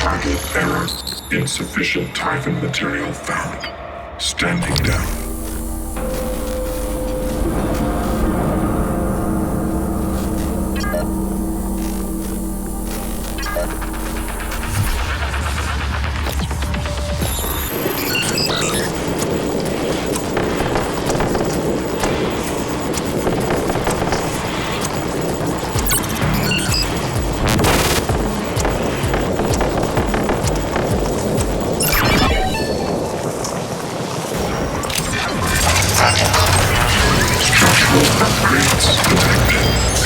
Target error. Insufficient Typhon material found. Standing down.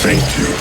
Thank you.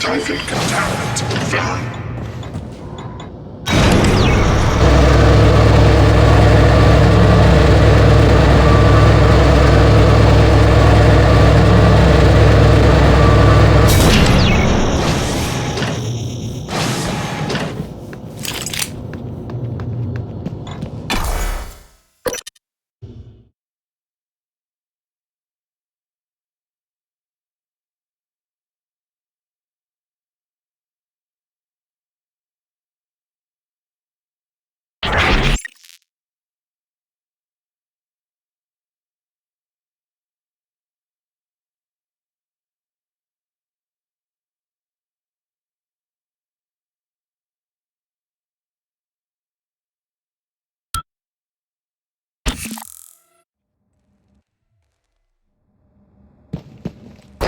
Typhon contaminant found.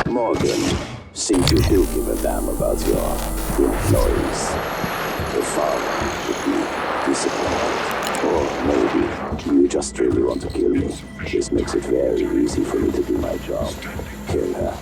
Morgan, seems you do give a damn about your employees. The farmer would be disappointed. Or maybe you just really want to kill me. This makes it very easy for me to do my job. Kill her.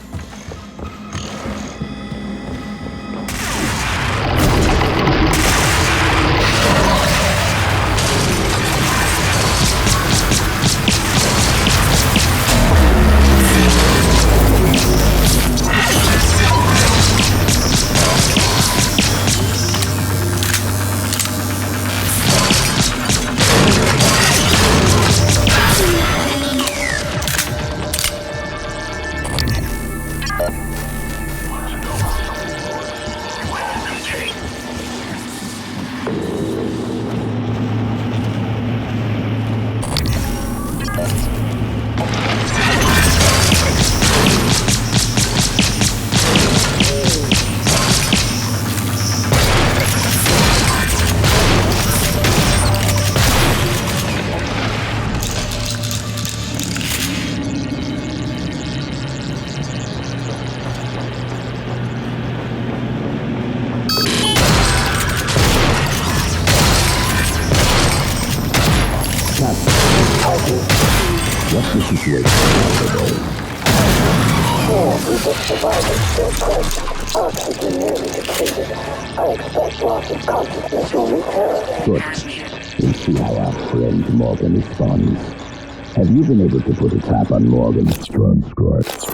What's the situation today? Four people survivors still present. Oxygen nearly depleted. I expect loss of consciousness momentarily. Good. We'll see how our friend Morgan responds. Have you been able to put a tap on Morgan's transcript?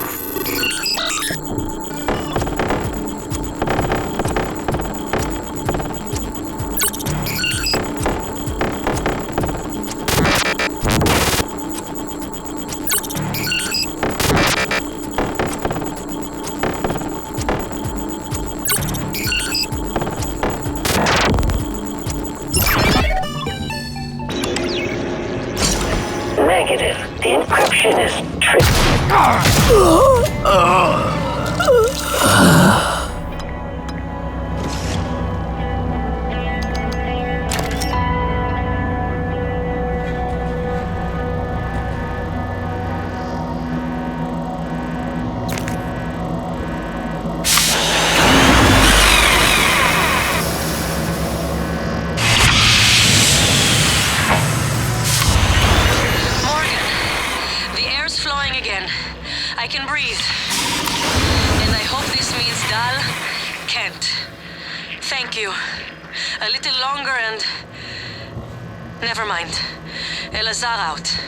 Negative. The encryption is tricky. I can breathe. And I hope this means Dal can't. Thank you. A little longer and... Never mind. Elazar out.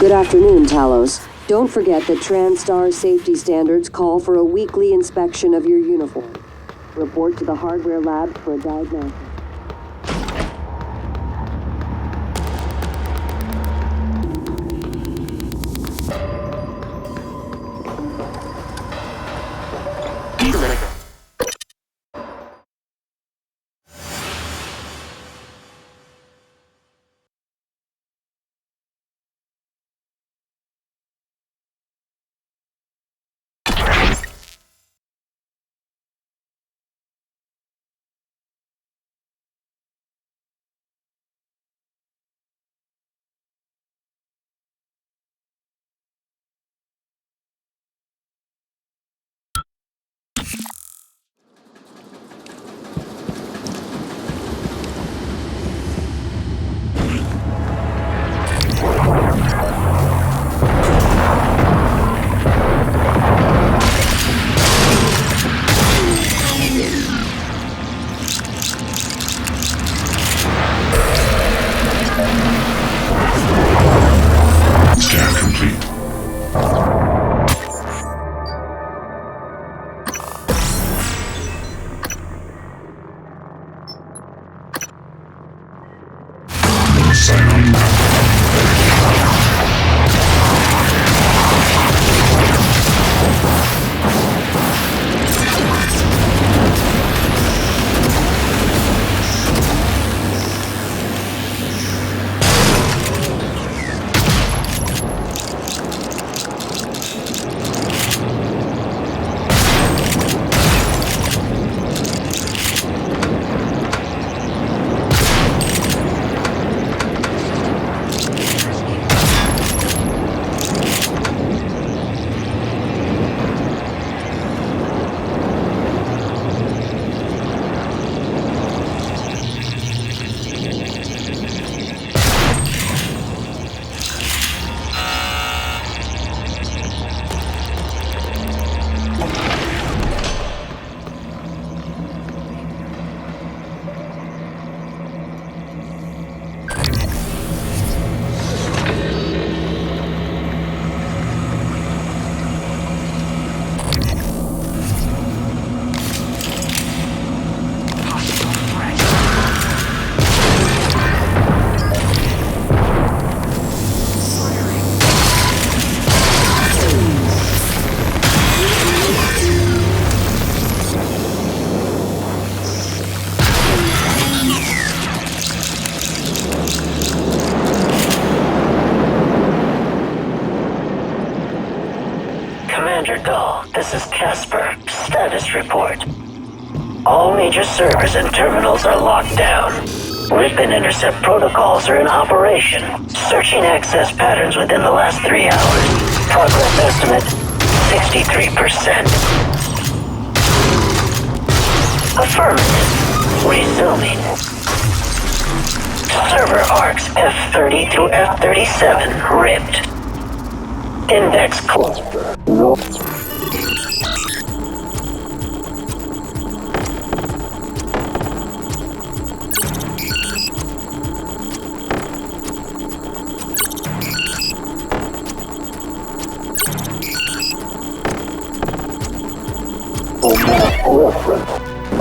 Good afternoon, Talos. Don't forget that TranStar safety standards call for a weekly inspection of your uniform. Report to the hardware lab for a diagnosis. Commander Gull, this is Casper. Status report. All major servers and terminals are locked down. Rip and intercept protocols are in operation. Searching access patterns within the last 3 hours. Progress estimate, 63%. Affirmative. Resuming. Server arcs F30 through F37 ripped. Index cluster. No.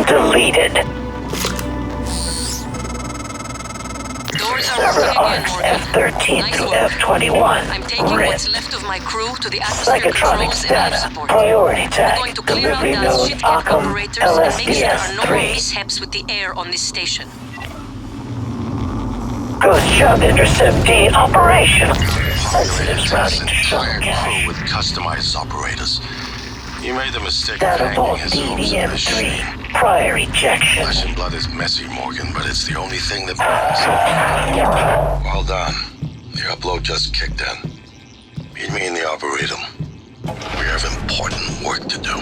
Deleted. Doors are Server opening arcs again, Morgan. F13 Nice through work. F21 I'm taking ripped. what's left of my crew to the atmosphere Psychotronics controls and life data. support. Priority We're tag. going to clear out Delivery those node shit-cap Occam operators and make sure there are no more LSPS-3. mishaps with the air on this station. Ghost Shop Intercept D operational. Sensitives routing to shuttle Crew cache. with customized operators. You made the mistake of Data hanging vault his hooves in the machine. DDM3. Prior ejection. Flesh and blood is messy, Morgan, but it's the only thing that matters. Well done. Your upload just kicked in. Meet me in the Arboretum. We have important work to do.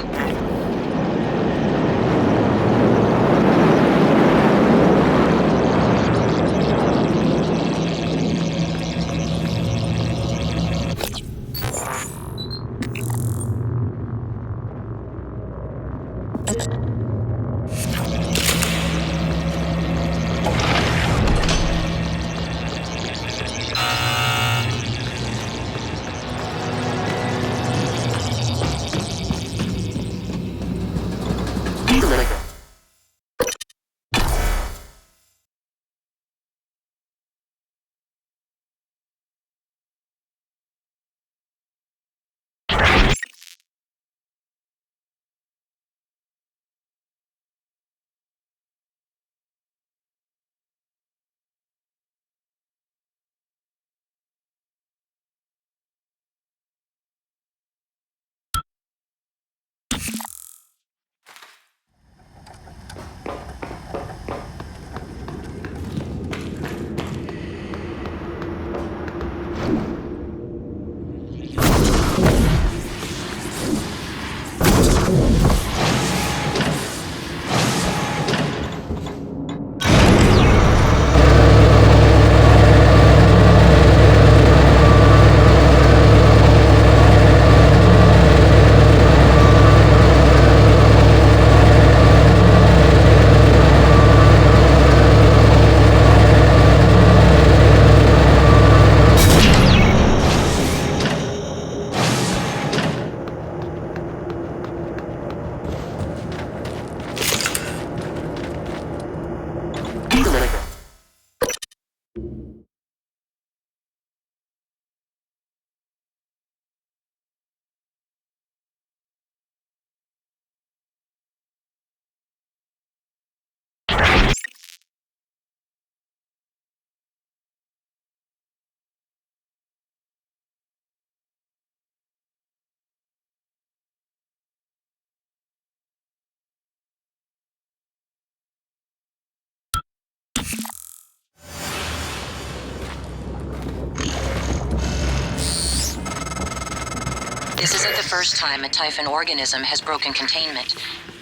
This isn't the first time a Typhon organism has broken containment.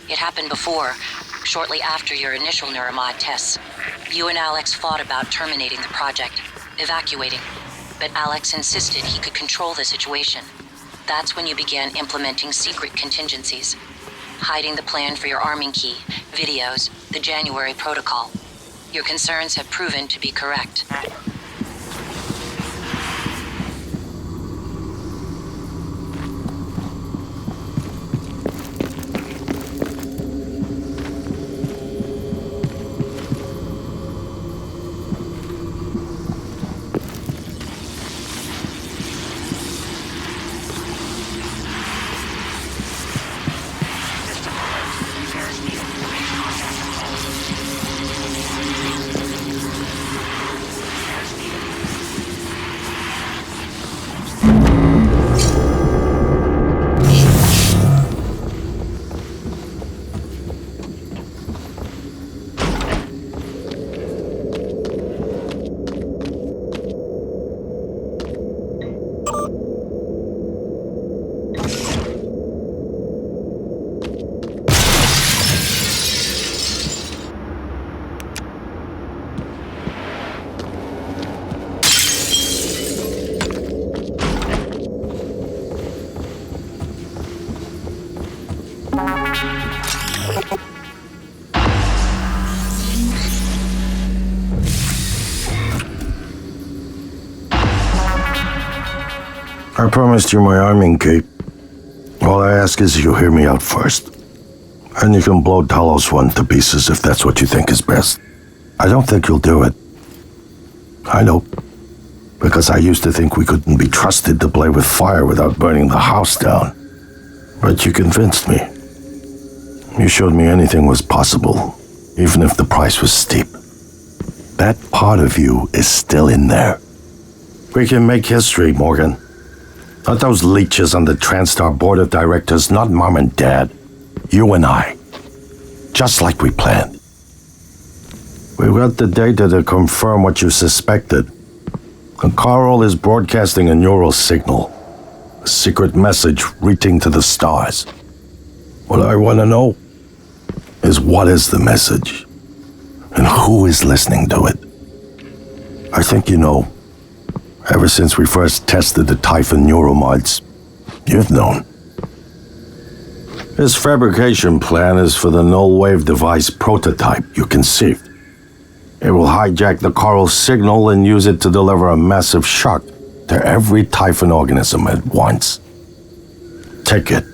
It happened before, shortly after your initial neuromod tests. You and Alex fought about terminating the project, evacuating. But Alex insisted he could control the situation. That's when you began implementing secret contingencies. Hiding the plan for your arming key, videos, the January protocol. Your concerns have proven to be correct. I promised you my arming cape. All I ask is you hear me out first. And you can blow Talos one to pieces if that's what you think is best. I don't think you'll do it. I know. Because I used to think we couldn't be trusted to play with fire without burning the house down. But you convinced me. You showed me anything was possible, even if the price was steep. That part of you is still in there. We can make history, Morgan. Not those leeches on the TranStar board of directors, not Mom and Dad. You and I. Just like we planned. We've got the data to confirm what you suspected. And Carl is broadcasting a neural signal. A secret message reaching to the stars. What I want to know is what is the message? And who is listening to it? I think you know. Ever since we first tested the Typhon neuromods, you've known. This fabrication plan is for the null-wave device prototype you conceived. It will hijack the coral signal and use it to deliver a massive shock to every Typhon organism at once. Take it.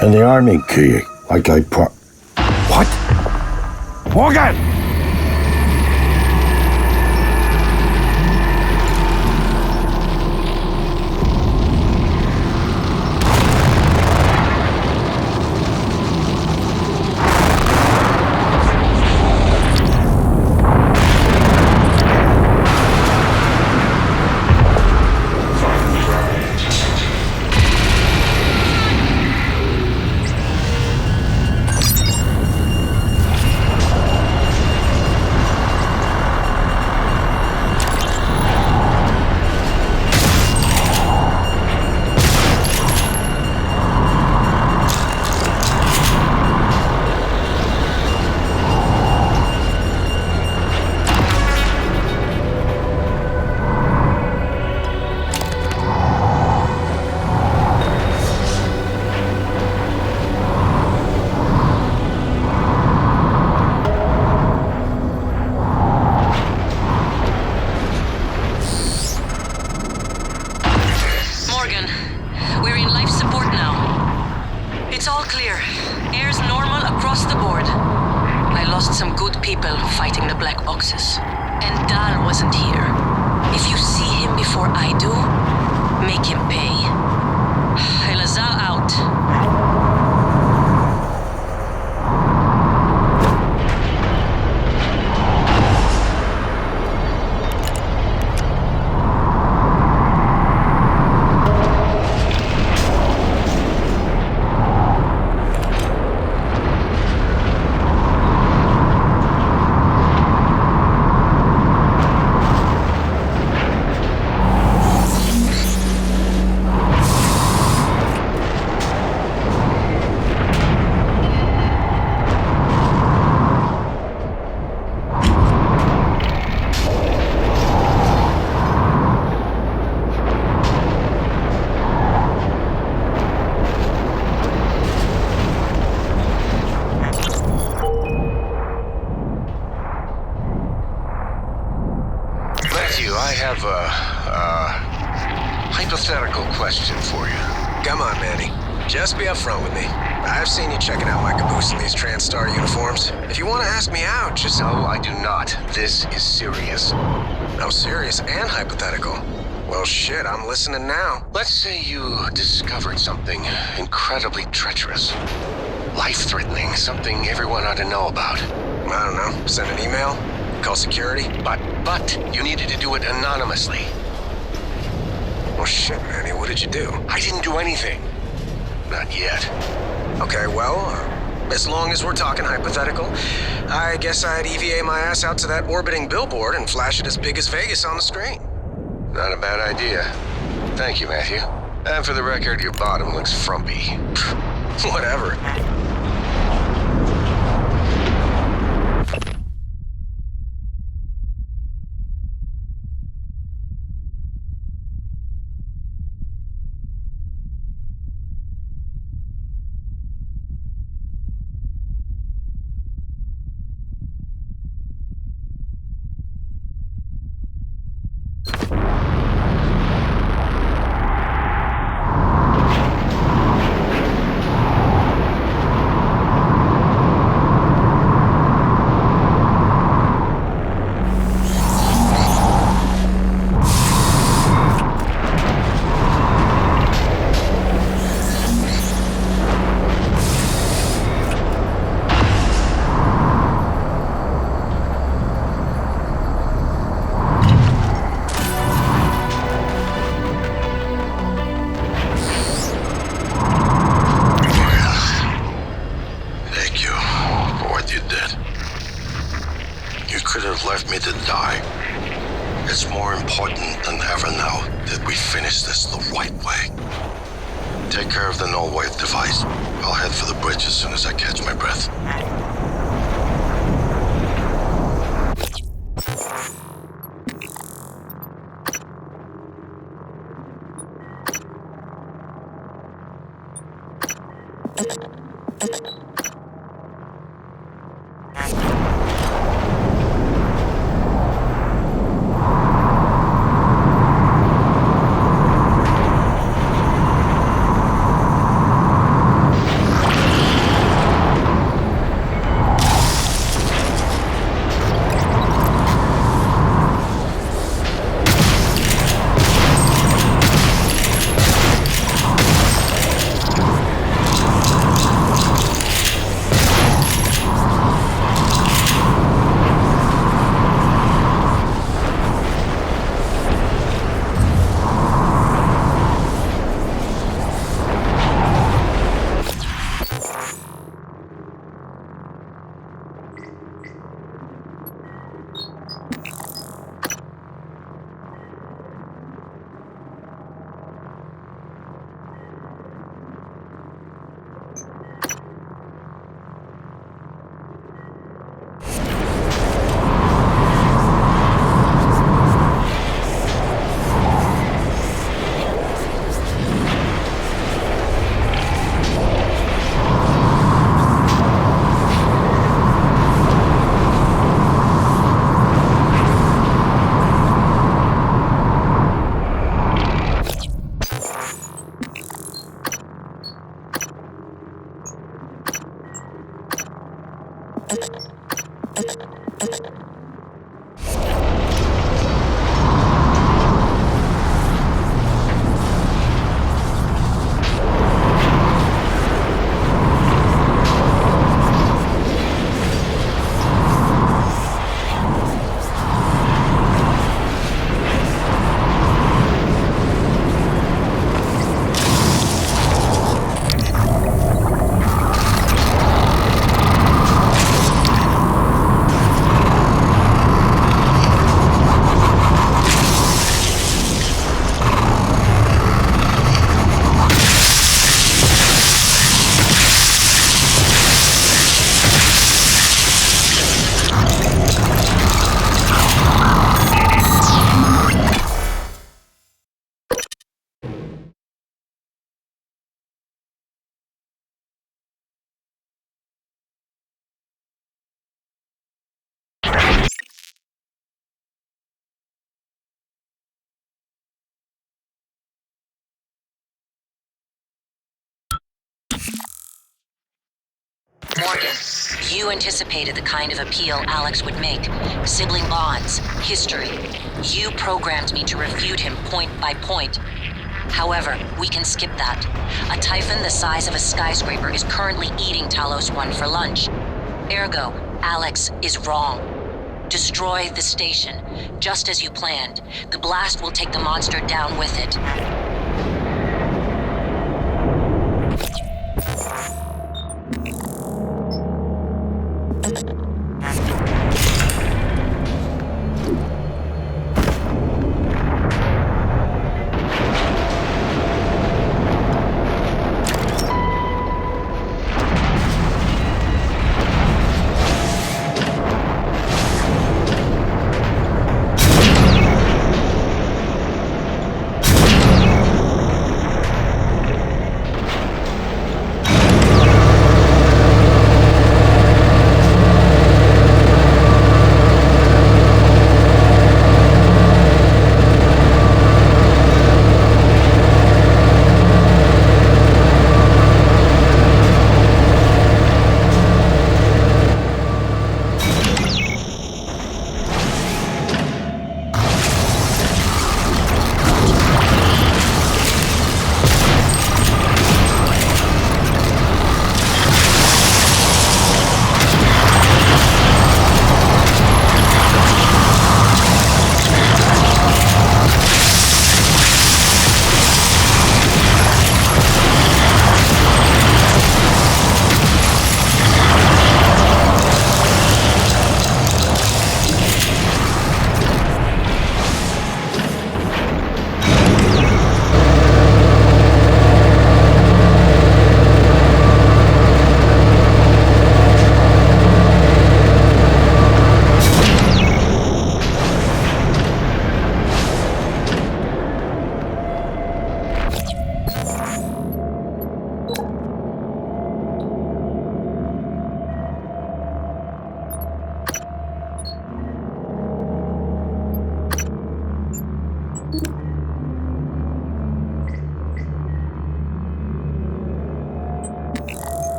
And the army key, like I What? Morgan! Hypothetical question for you. Come on, Manny. Just be upfront with me. I've seen you checking out my caboose in these TranStar uniforms. If you want to ask me out, just... No, I do not. This is serious. I'm serious and hypothetical. Well, shit, I'm listening now. Let's say you discovered something incredibly treacherous. Life-threatening, something everyone ought to know about. I don't know. Send an email? Call security? But you needed to do it anonymously. Well, shit, Manny, what did you do? I didn't do anything. Not yet. Okay, well, as long as we're talking hypothetical, I guess I'd EVA my ass out to that orbiting billboard and flash it as big as Vegas on the screen. Not a bad idea. Thank you, Matthew. And for the record, your bottom looks frumpy. Whatever. It's more important than ever now that we finish this the right way. Take care of the null-wave device. I'll head for the bridge as soon as I catch my breath. Morgan, you anticipated the kind of appeal Alex would make. Sibling bonds, history. You programmed me to refute him point by point. However, we can skip that. A Typhon the size of a skyscraper is currently eating Talos 1 for lunch. Ergo, Alex is wrong. Destroy the station, just as you planned. The blast will take the monster down with it.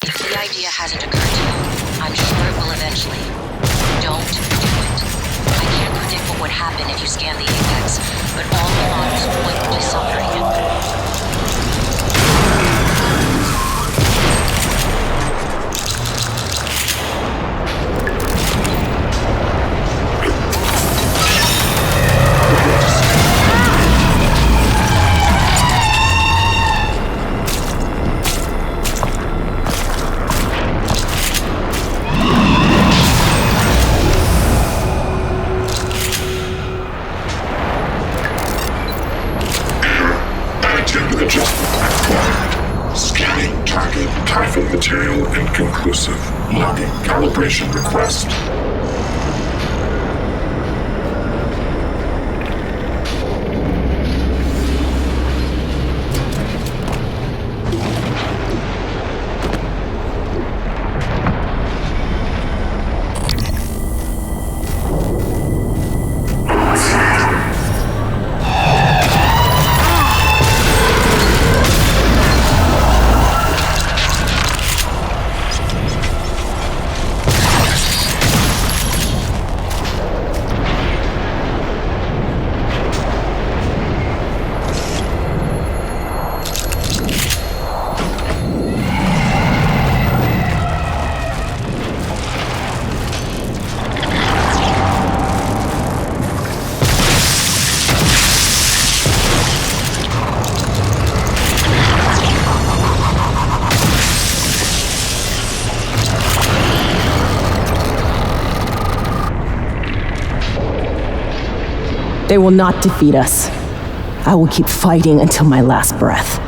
If the idea hasn't occurred to you, I'm sure it will eventually. Don't do it. I can't predict what would happen if you scan the Apex, but all the models point to soldering it. Scanning target Typhon material inconclusive. Logging calibration request. They will not defeat us. I will keep fighting until my last breath.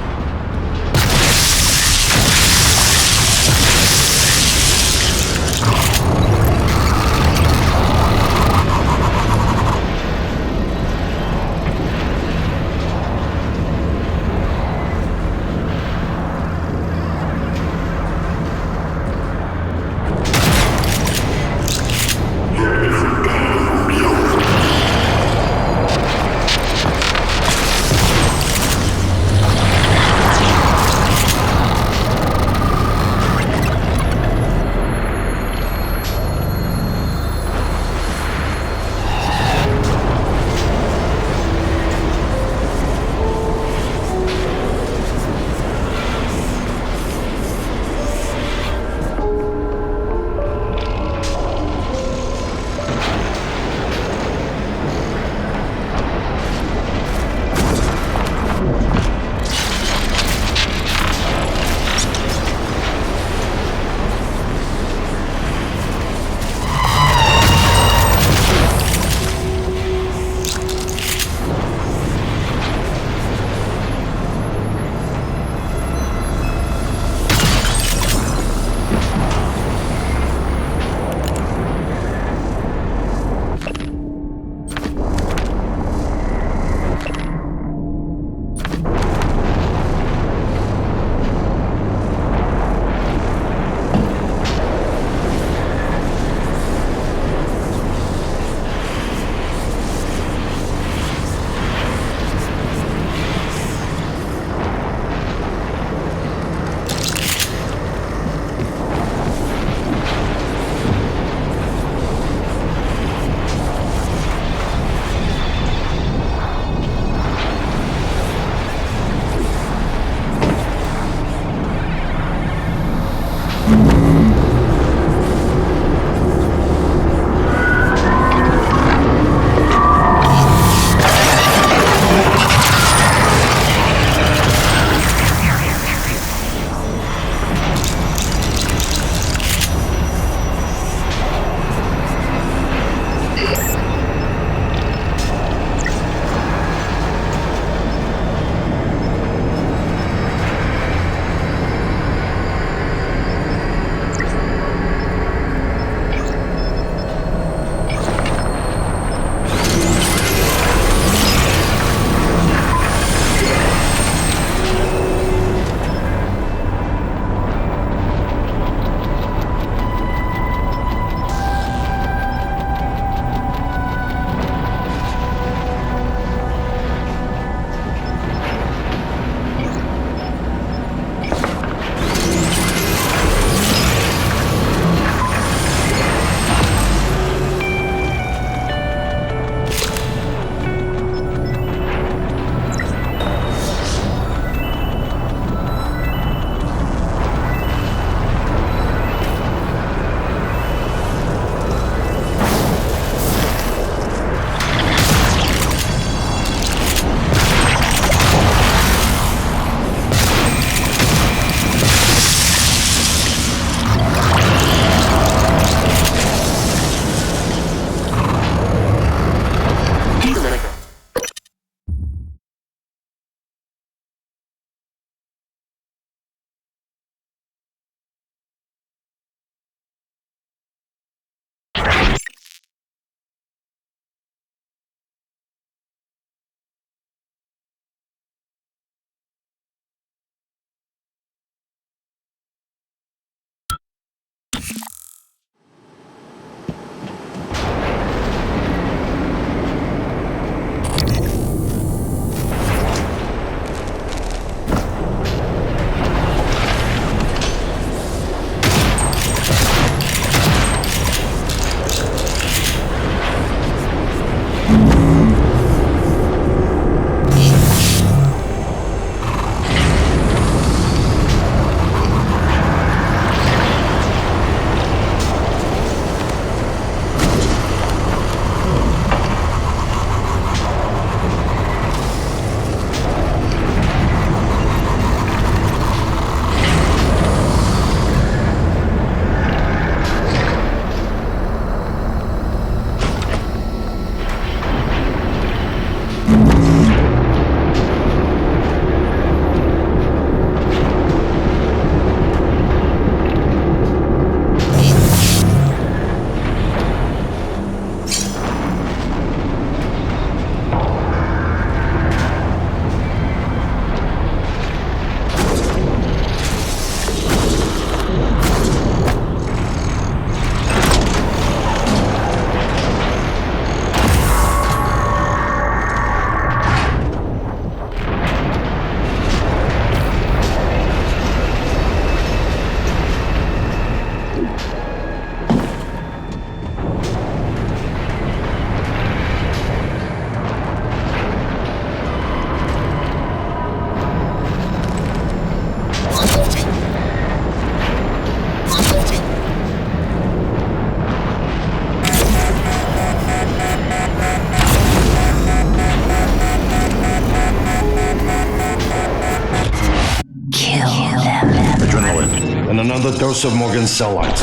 dose of Morgan's cell lights.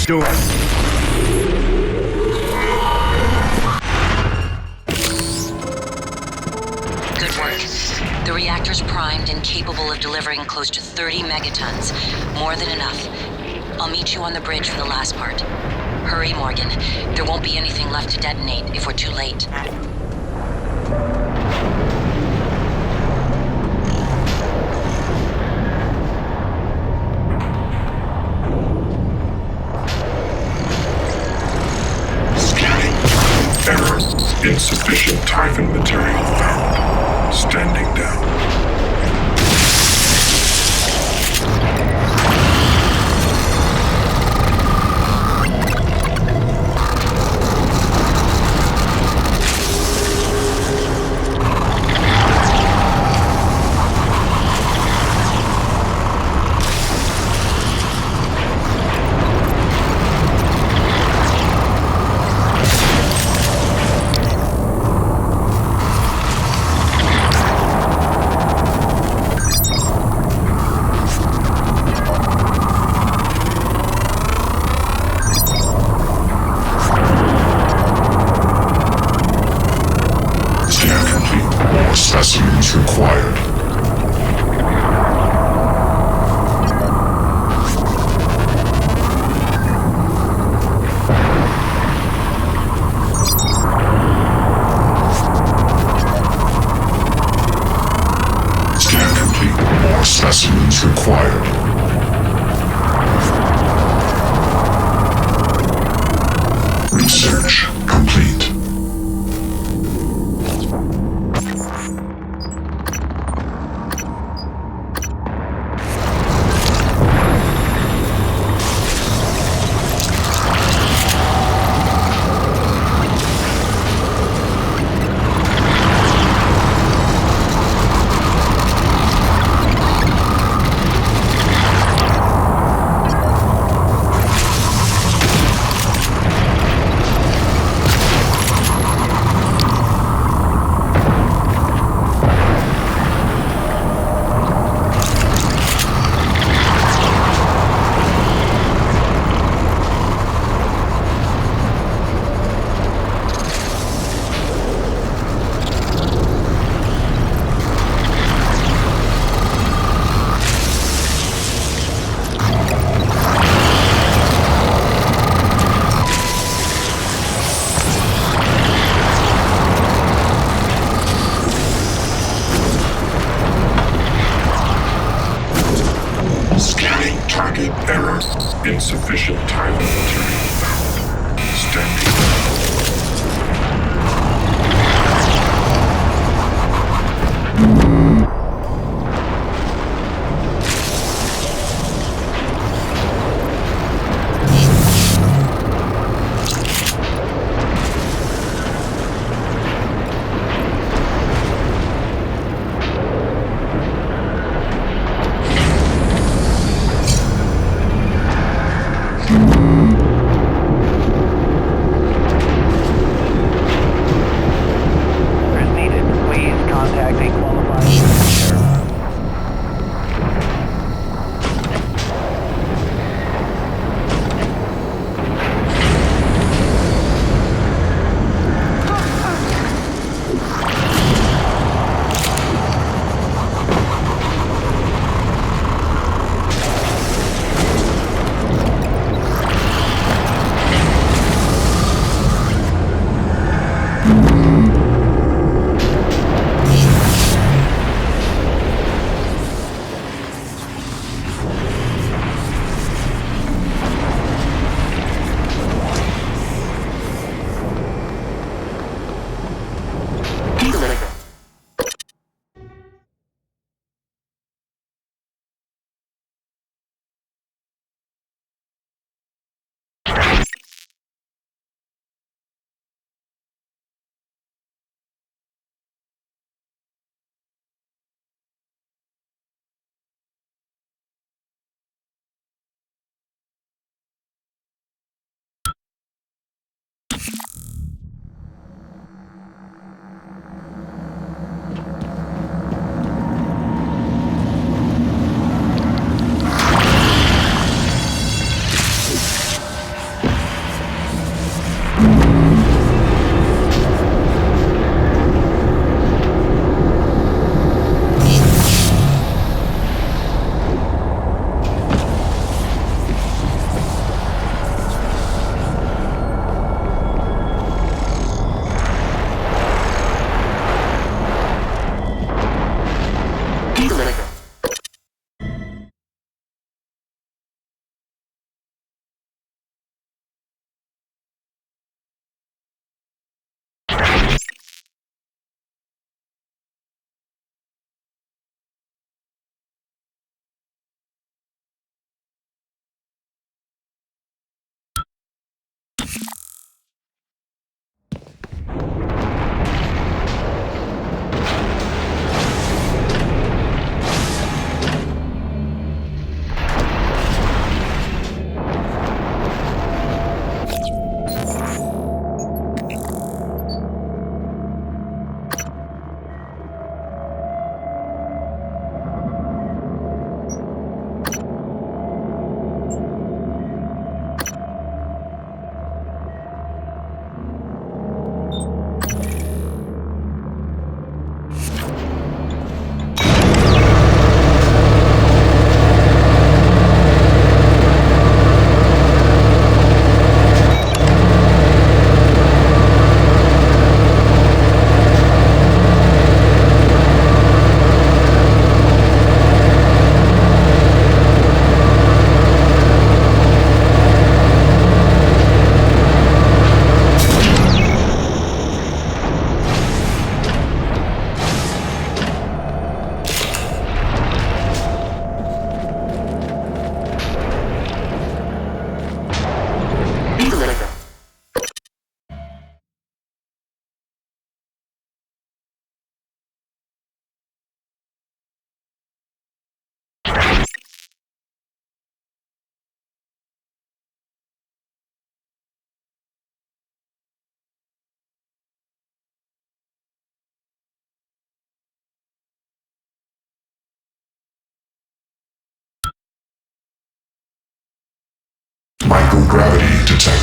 Do it. Good work. The reactor's primed and capable of delivering close to 30 megatons. More than enough. I'll meet you on the bridge for the last part. Hurry, Morgan. There won't be anything left to detonate if we're too late. Scanning. Error. Insufficient Typhon material found. Standing down. Specimens required. Scan complete. More specimens required. Research complete. Target error. Insufficient time material found. Standing.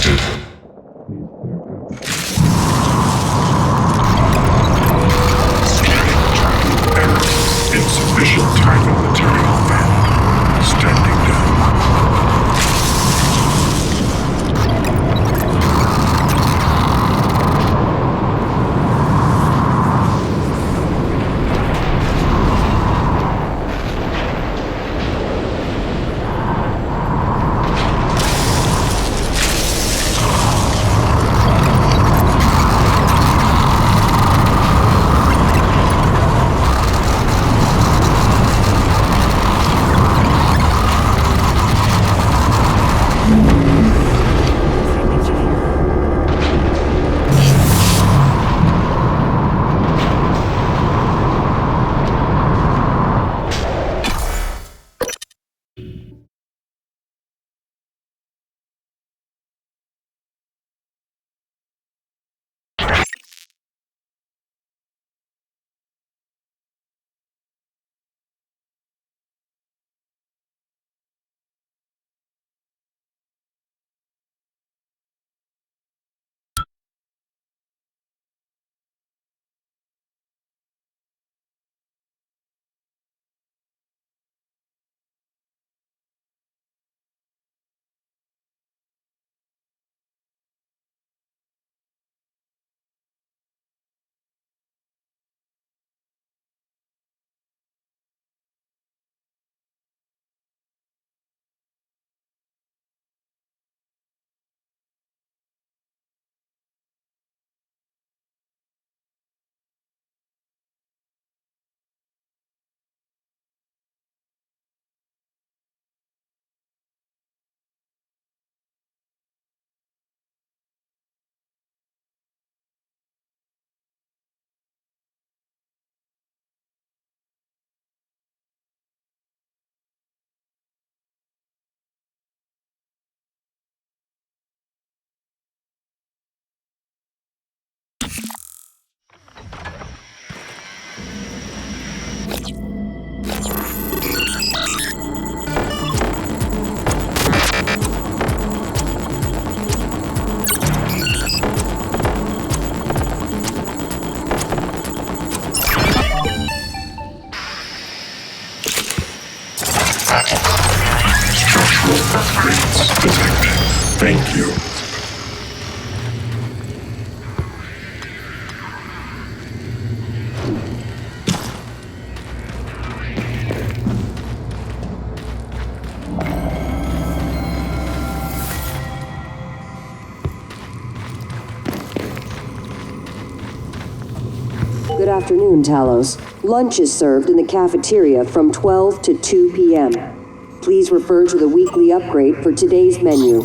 detected. Error. Insufficient time and material found. Standing down. Upgrades detected. Thank you. Good afternoon, Talos. Lunch is served in the cafeteria from 12 to 2 p.m. Please refer to the weekly upgrade for today's menu.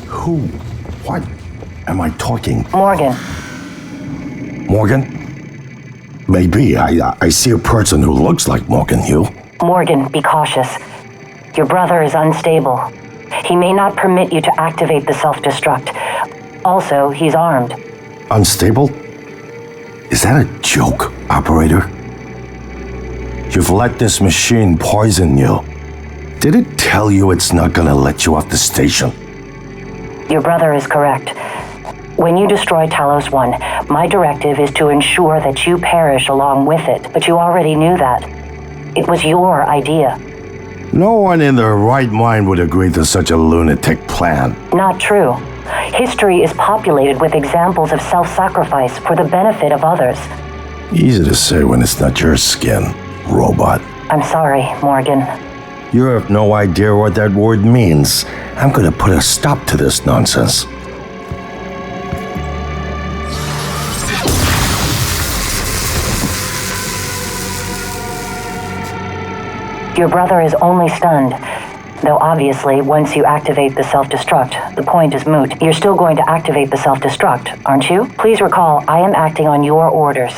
Who? What am I talking? Morgan. Morgan? Maybe. I see a person who looks like Morgan Hugh. Morgan, be cautious. Your brother is unstable. He may not permit you to activate the self-destruct. Also, he's armed. Unstable? Is that a joke, operator? You've let this machine poison you. Did it tell you it's not gonna let you off the station? Your brother is correct. When you destroy Talos 1, my directive is to ensure that you perish along with it, but you already knew that. It was your idea. No one in their right mind would agree to such a lunatic plan. Not true. History is populated with examples of self-sacrifice for the benefit of others. Easy to say when it's not your skin, robot. I'm sorry, Morgan. You have no idea what that word means. I'm gonna put a stop to this nonsense. Your brother is only stunned. Though obviously, once you activate the self-destruct, the point is moot. You're still going to activate the self-destruct, aren't you? Please recall, I am acting on your orders.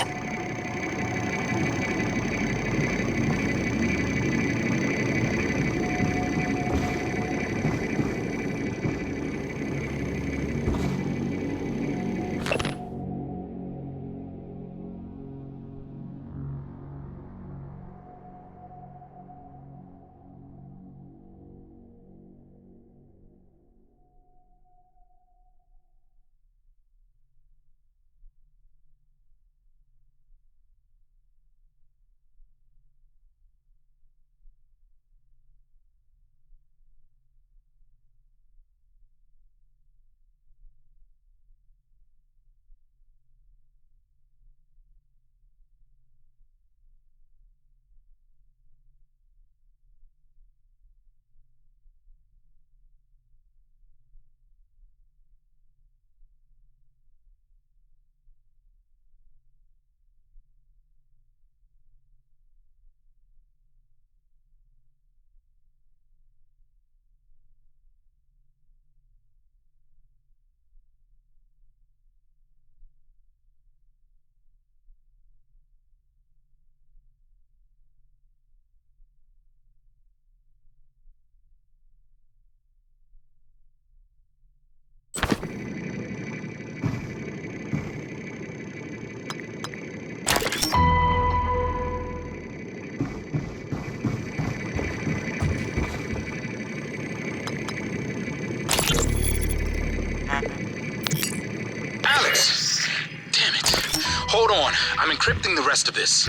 Hold on. I'm encrypting the rest of this.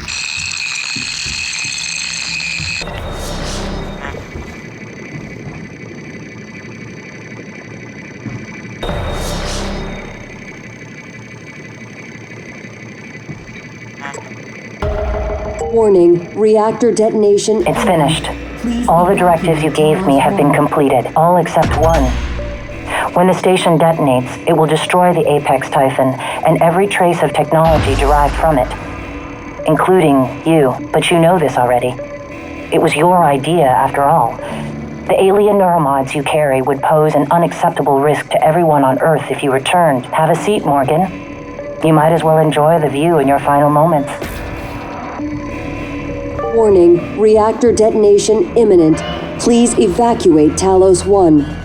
Warning, reactor detonation. It's finished. All the directives you gave me have been completed, all except one. When the station detonates, it will destroy the Apex Typhon and every trace of technology derived from it, including you, but you know this already. It was your idea, after all. The alien neuromods you carry would pose an unacceptable risk to everyone on Earth if you returned. Have a seat, Morgan. You might as well enjoy the view in your final moments. Warning, reactor detonation imminent. Please evacuate Talos 1.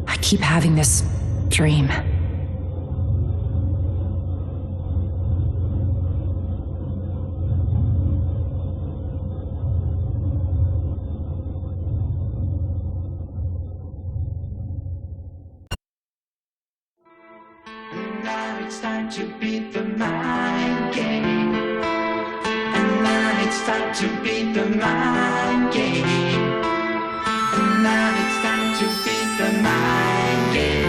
I keep having this dream. Now it's time to beat the mind game. And now it's time to beat the mind game. And now it's time to beat the mind game.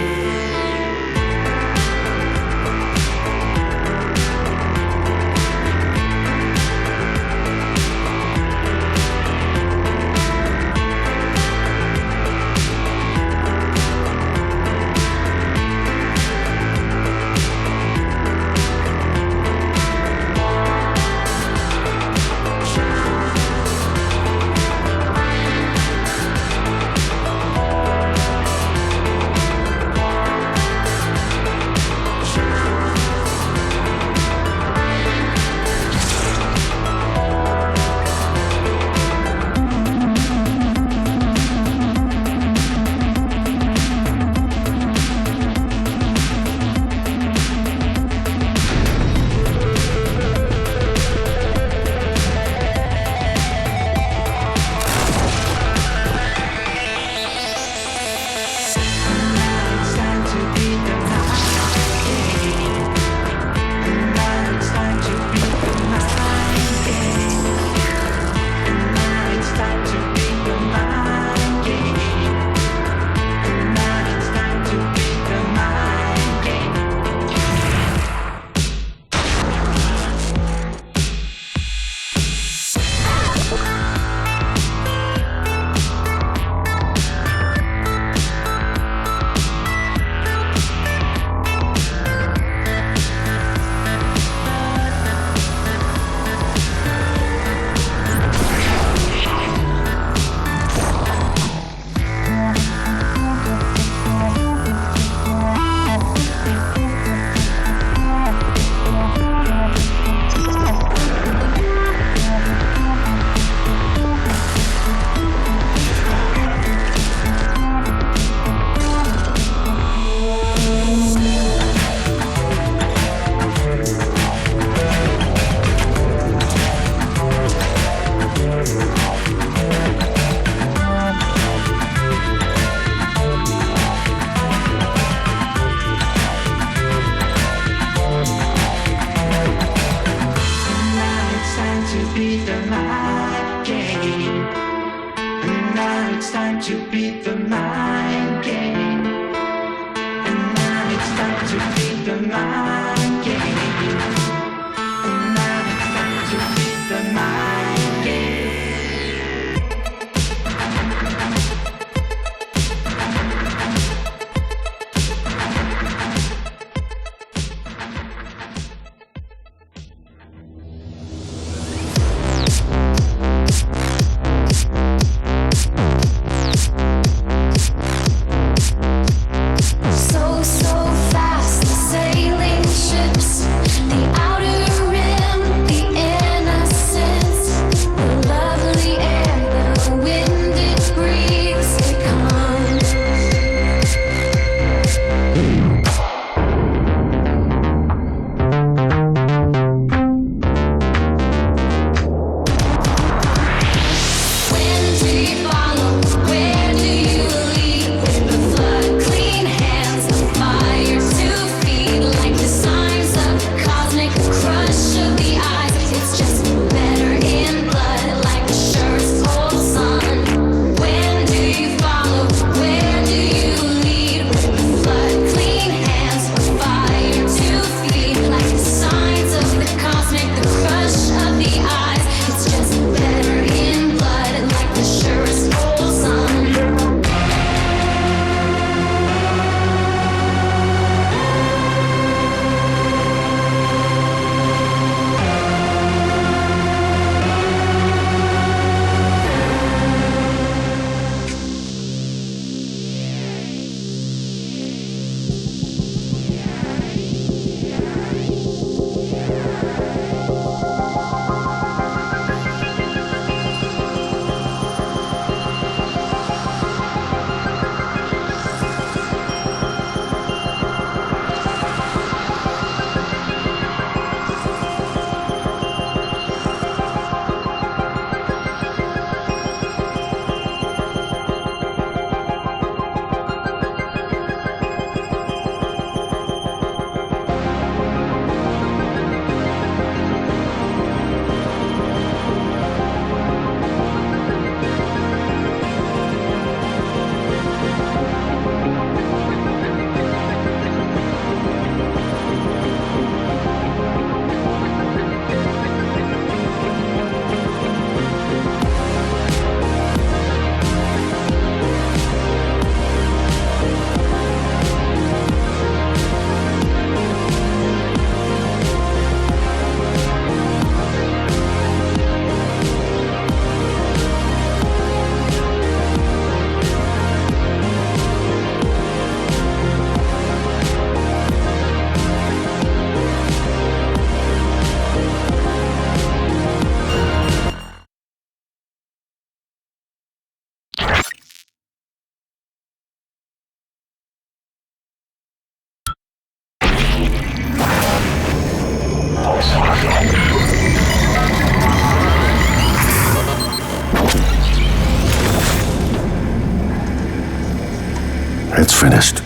It's finished.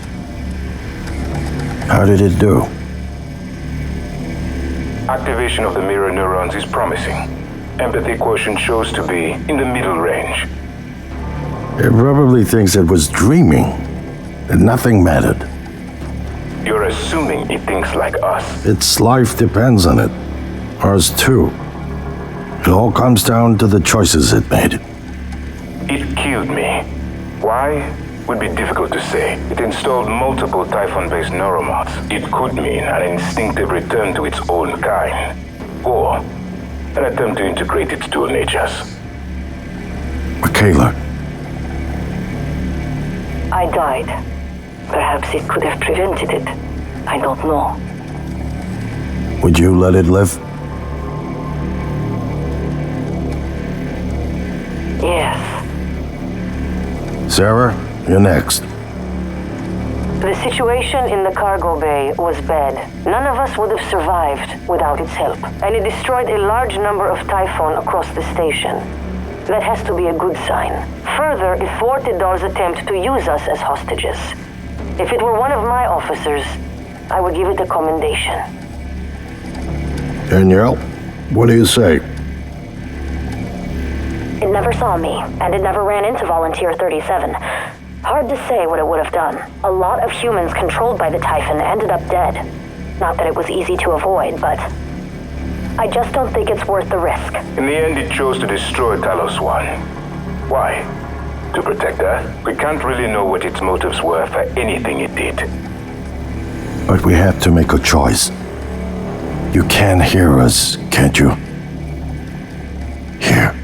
How did it do? Activation of the mirror neurons is promising. Empathy quotient shows to be in the middle range. It probably thinks it was dreaming, and nothing mattered. You're assuming it thinks like us. Its life depends on it. Ours too. It all comes down to the choices it made. It killed me. Why? Would be difficult to say. It installed multiple Typhon-based neuromods. It could mean an instinctive return to its own kind, or an attempt to integrate its dual natures. Michaela. I died. Perhaps it could have prevented it. I don't know. Would you let it live? Yes. Sarah, you're next. The situation in the cargo bay was bad. None of us would have survived without its help, and it destroyed a large number of Typhon across the station. That has to be a good sign. Further, it thwarted Dar's attempt to use us as hostages. If it were one of my officers, I would give it a commendation. Danielle, what do you say? It never saw me, and it never ran into Volunteer 37. Hard to say what it would have done. A lot of humans controlled by the Typhon ended up dead. Not that it was easy to avoid, but I just don't think it's worth the risk. In the end, it chose to destroy Talos 1. Why? To protect Earth? We can't really know what its motives were for anything it did. But we have to make a choice. You can hear us, can't you? Here.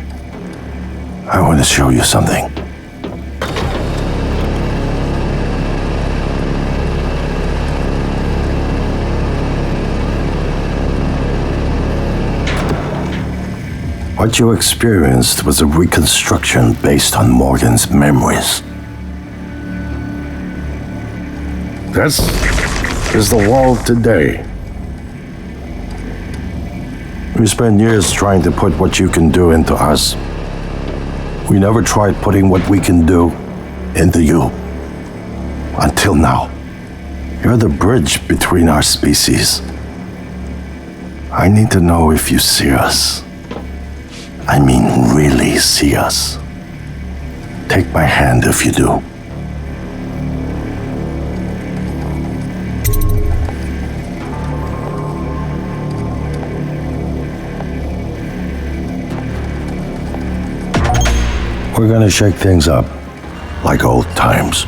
I want to show you something. What you experienced was a reconstruction based on Morgan's memories. This is the world today. We spent years trying to put what you can do into us. We never tried putting what we can do into you. Until now. You're the bridge between our species. I need to know if you see us. I mean, really see us. Take my hand if you do. We're gonna shake things up, like old times.